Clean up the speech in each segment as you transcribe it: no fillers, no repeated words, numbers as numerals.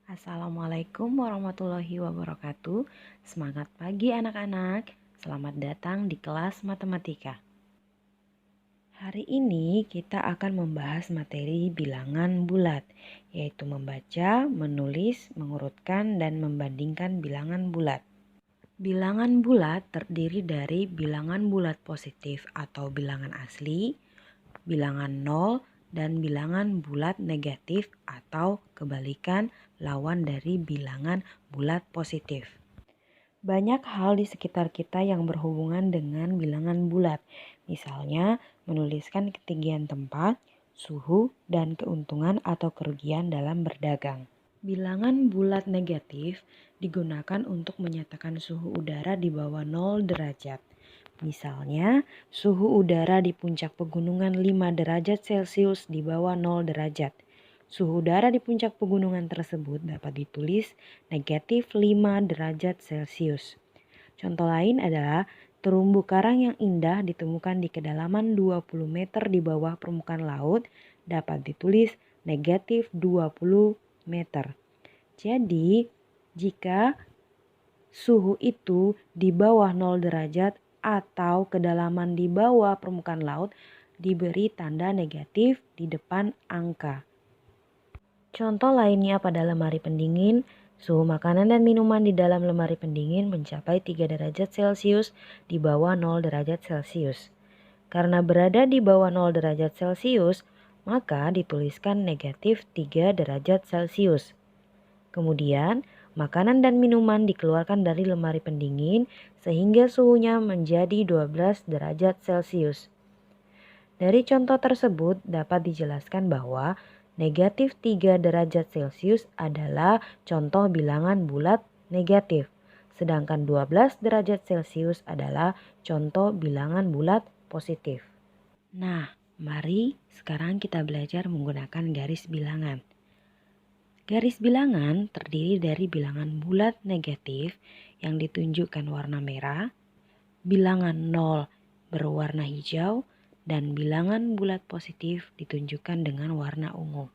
Assalamualaikum warahmatullahi wabarakatuh. Semangat pagi anak-anak. Selamat datang di kelas matematika. Hari ini kita akan membahas materi bilangan bulat, yaitu membaca, menulis, mengurutkan, dan membandingkan bilangan bulat. Bilangan bulat terdiri dari bilangan bulat positif atau bilangan asli, bilangan nol, dan bilangan bulat negatif atau kebalikan lawan dari bilangan bulat positif. Banyak hal di sekitar kita yang berhubungan dengan bilangan bulat. Misalnya, menuliskan ketinggian tempat, suhu, dan keuntungan atau kerugian dalam berdagang. Bilangan bulat negatif digunakan untuk menyatakan suhu udara di bawah 0 derajat. Misalnya, suhu udara di puncak pegunungan 5 derajat Celcius di bawah 0 derajat. Suhu udara di puncak pegunungan tersebut dapat ditulis negatif 5 derajat Celcius. Contoh lain adalah terumbu karang yang indah ditemukan di kedalaman 20 meter di bawah permukaan laut dapat ditulis negatif 20 meter. Jadi, jika suhu itu di bawah 0 derajat atau kedalaman di bawah permukaan laut, diberi tanda negatif di depan angka. Contoh lainnya pada lemari pendingin, suhu makanan dan minuman di dalam lemari pendingin mencapai 3 derajat Celcius di bawah 0 derajat Celcius. Karena berada di bawah 0 derajat Celcius, maka dituliskan negatif 3 derajat Celcius. Kemudian, makanan dan minuman dikeluarkan dari lemari pendingin sehingga suhunya menjadi 12 derajat Celcius. Dari contoh tersebut dapat dijelaskan bahwa negatif 3 derajat Celcius adalah contoh bilangan bulat negatif, sedangkan 12 derajat Celcius adalah contoh bilangan bulat positif. Nah, mari sekarang kita belajar menggunakan garis bilangan. Garis bilangan terdiri dari bilangan bulat negatif yang ditunjukkan warna merah, bilangan 0 berwarna hijau, dan bilangan bulat positif ditunjukkan dengan warna ungu.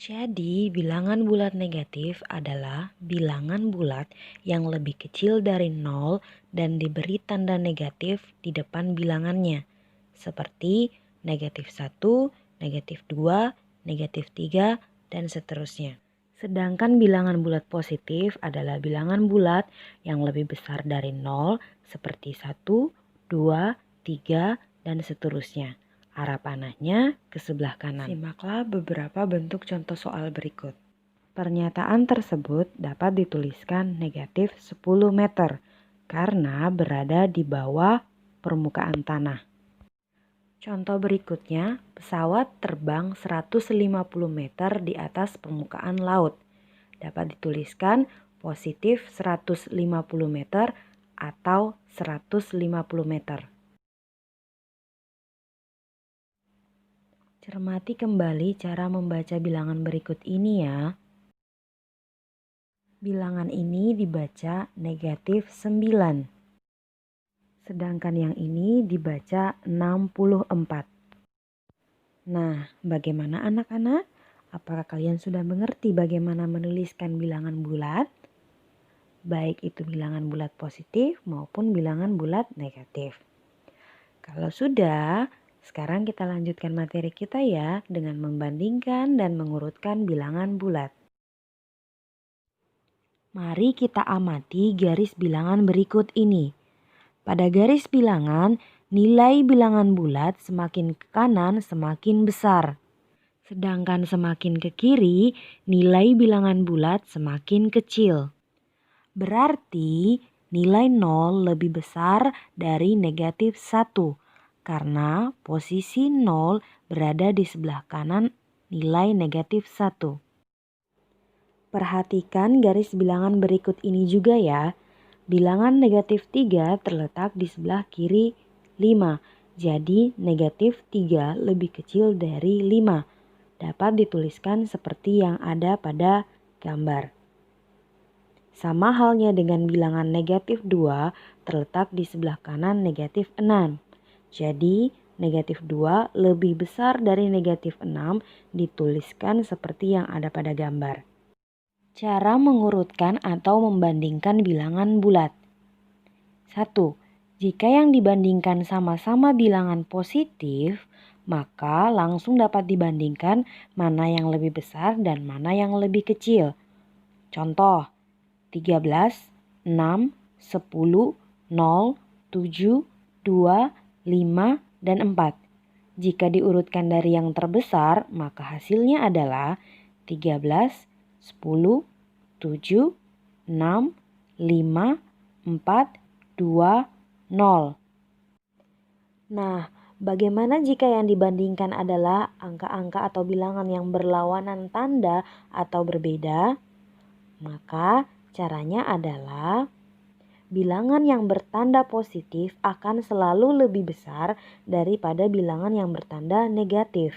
Jadi, bilangan bulat negatif adalah bilangan bulat yang lebih kecil dari 0 dan diberi tanda negatif di depan bilangannya, seperti negatif 1, negatif 2, negatif 3, dan seterusnya. Sedangkan bilangan bulat positif adalah bilangan bulat yang lebih besar dari 0 seperti 1, 2, 3, dan seterusnya. Arah panahnya ke sebelah kanan. Simaklah beberapa bentuk contoh soal berikut. Pernyataan tersebut dapat dituliskan negatif 10 meter karena berada di bawah permukaan tanah. Contoh berikutnya, pesawat terbang 150 meter di atas permukaan laut. Dapat dituliskan positif 150 meter atau 150 meter. Cermati kembali cara membaca bilangan berikut ini ya. Bilangan ini dibaca negatif 9. Sedangkan yang ini dibaca 64. Nah, bagaimana anak-anak? Apakah kalian sudah mengerti bagaimana menuliskan bilangan bulat? Baik itu bilangan bulat positif maupun bilangan bulat negatif. Kalau sudah, sekarang kita lanjutkan materi kita ya dengan membandingkan dan mengurutkan bilangan bulat. Mari kita amati garis bilangan berikut ini. Pada garis bilangan, nilai bilangan bulat semakin ke kanan semakin besar. Sedangkan semakin ke kiri, nilai bilangan bulat semakin kecil. Berarti nilai 0 lebih besar dari negatif 1 karena posisi 0 berada di sebelah kanan nilai negatif 1. Perhatikan garis bilangan berikut ini juga ya. Bilangan negatif 3 terletak di sebelah kiri 5. Jadi negatif 3 lebih kecil dari 5. Dapat dituliskan seperti yang ada pada gambar. Sama halnya dengan bilangan negatif 2 terletak di sebelah kanan negatif 6. Jadi negatif 2 lebih besar dari negatif 6 dituliskan seperti yang ada pada gambar. Cara mengurutkan atau membandingkan bilangan bulat. 1. Jika yang dibandingkan sama-sama bilangan positif, maka langsung dapat dibandingkan mana yang lebih besar dan mana yang lebih kecil. Contoh, 13, 6, 10, 0, 7, 2, 5, dan 4. Jika diurutkan dari yang terbesar, maka hasilnya adalah 13, 10, 7, 6, 5, 4, 2, 0. Nah, bagaimana jika yang dibandingkan adalah angka-angka atau bilangan yang berlawanan tanda atau berbeda? Maka caranya adalah bilangan yang bertanda positif akan selalu lebih besar daripada bilangan yang bertanda negatif.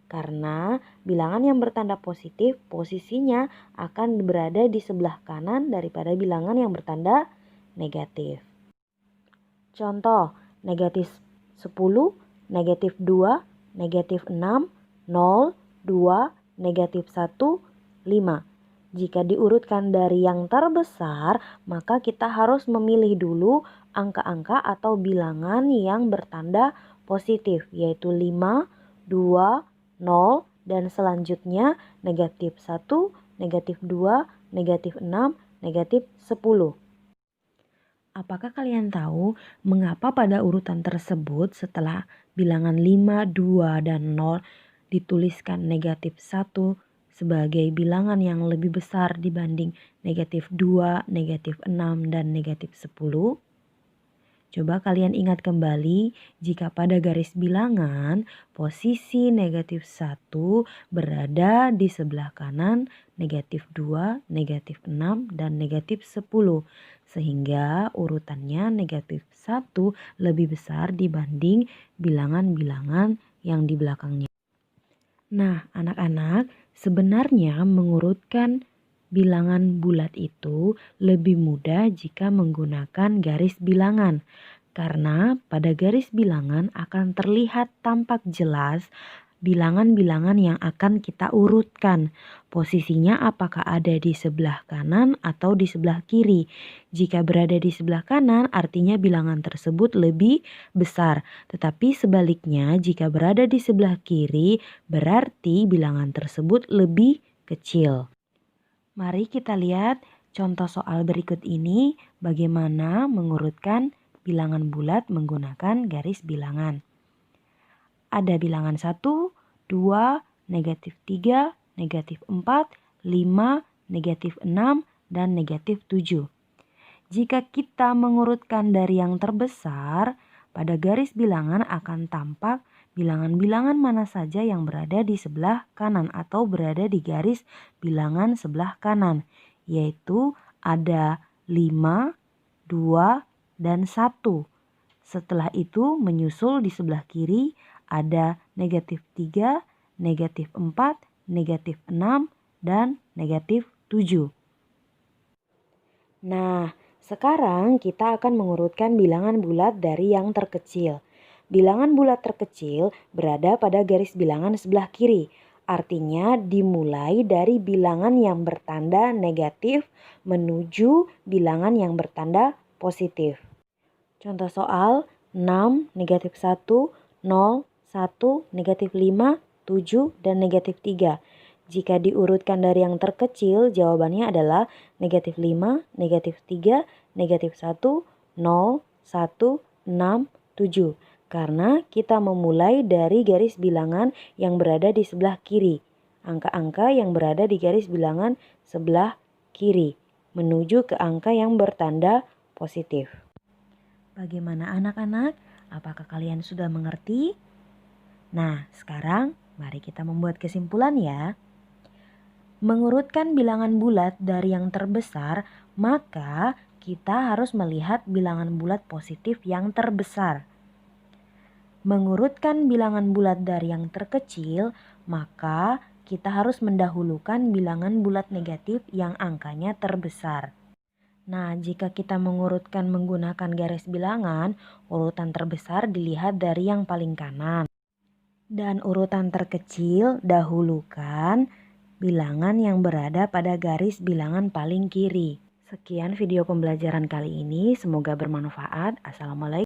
Karena bilangan yang bertanda positif posisinya akan berada di sebelah kanan daripada bilangan yang bertanda negatif. Contoh, negatif 10, negatif 2, negatif 6, 0, 2, negatif 1, 5. Jika diurutkan dari yang terbesar, maka kita harus memilih dulu angka-angka atau bilangan yang bertanda positif, yaitu 5, 2, 0, dan selanjutnya negatif 1, negatif 2, negatif 6, negatif 10. Apakah kalian tahu mengapa pada urutan tersebut setelah bilangan 5, 2, dan 0 dituliskan negatif 1 sebagai bilangan yang lebih besar dibanding negatif 2, negatif 6, dan negatif 10? Coba kalian ingat kembali jika pada garis bilangan posisi negatif 1 berada di sebelah kanan negatif 2, negatif 6, dan negatif 10. Sehingga urutannya negatif 1 lebih besar dibanding bilangan-bilangan yang di belakangnya. Nah, anak-anak, sebenarnya mengurutkan bilangan bulat itu lebih mudah jika menggunakan garis bilangan. Karena pada garis bilangan akan terlihat tampak jelas bilangan-bilangan yang akan kita urutkan. Posisinya apakah ada di sebelah kanan atau di sebelah kiri. Jika berada di sebelah kanan artinya bilangan tersebut lebih besar. Tetapi sebaliknya jika berada di sebelah kiri berarti bilangan tersebut lebih kecil. Mari kita lihat contoh soal berikut ini bagaimana mengurutkan bilangan bulat menggunakan garis bilangan. Ada bilangan 1, 2, negatif 3, negatif 4, 5, negatif 6, dan negatif 7. Jika kita mengurutkan dari yang terbesar, pada garis bilangan akan tampak bilangan-bilangan mana saja yang berada di sebelah kanan atau berada di garis bilangan sebelah kanan, yaitu ada 5, 2, dan 1. Setelah itu menyusul di sebelah kiri ada negatif 3, negatif 4, negatif 6, dan negatif 7. Nah, sekarang kita akan mengurutkan bilangan bulat dari yang terkecil. Bilangan bulat terkecil berada pada garis bilangan sebelah kiri. Artinya dimulai dari bilangan yang bertanda negatif menuju bilangan yang bertanda positif. Contoh soal 6, negatif 1, 0, 1, negatif 5, 7, dan negatif 3. Jika diurutkan dari yang terkecil, jawabannya adalah negatif 5, negatif 3, negatif 1, 0, 1, 6, 7. Karena kita memulai dari garis bilangan yang berada di sebelah kiri. Angka-angka yang berada di garis bilangan sebelah kiri menuju ke angka yang bertanda positif. Bagaimana anak-anak? Apakah kalian sudah mengerti? Nah, sekarang mari kita membuat kesimpulan ya. Mengurutkan bilangan bulat dari yang terbesar, maka kita harus melihat bilangan bulat positif yang terbesar. Mengurutkan bilangan bulat dari yang terkecil, maka kita harus mendahulukan bilangan bulat negatif yang angkanya terbesar. Nah, jika kita mengurutkan menggunakan garis bilangan, urutan terbesar dilihat dari yang paling kanan. Dan urutan terkecil dahulukan bilangan yang berada pada garis bilangan paling kiri. Sekian video pembelajaran kali ini, semoga bermanfaat. Assalamualaikum.